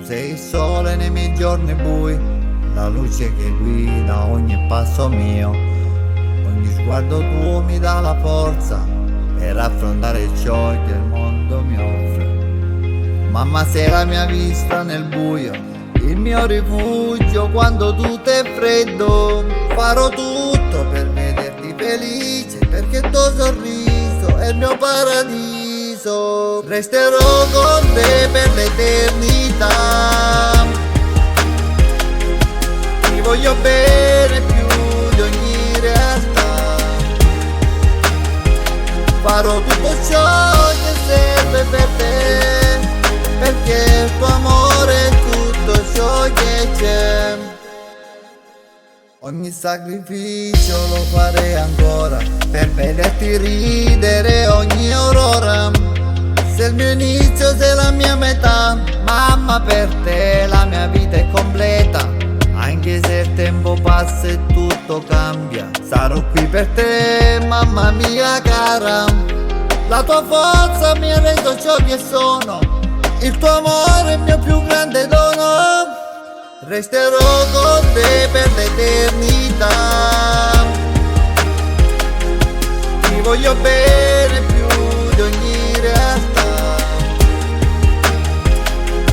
Tu sei il sole nei miei giorni bui, la luce che guida ogni passo mio. Ogni sguardo tuo mi dà la forza per affrontare ciò che il mondo mi offre. Mamma, sei la mia vista nel buio, il mio rifugio quando tutto è freddo. Farò tutto per vederti felice, perché il tuo sorriso è il mio paradiso. Resterò con te per l'eternità, ti voglio bene più di ogni realtà. Farò tutto ciò che serve per te, perché il tuo amore è tutto ciò che c'è. Ogni sacrificio lo farei ancora per vederti ridere ogni aurora. Sei il mio inizio, sei la mia metà, mamma, per te la mia vita è completa. Anche se il tempo passa e tutto cambia, sarò qui per te, mamma mia cara. La tua forza mi ha reso ciò che sono, il tuo amore è il mio più grande dono. Resterò con te per l'eternità, ti voglio bene più di ogni realtà.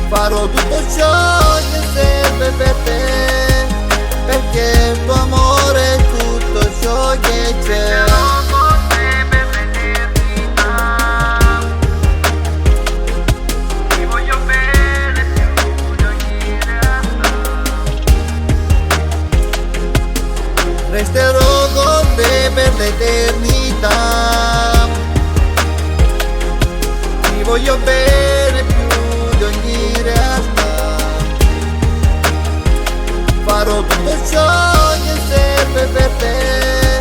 Farò tutto ciò che serve per te, perché il tuo amore è tutto ciò che c'è. Resterò con te per l'eternità, ti voglio bene più di ogni realtà. Farò tutto ciò che serve per te,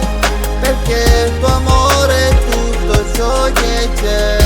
perché il tuo amore è tutto ciò che c'è.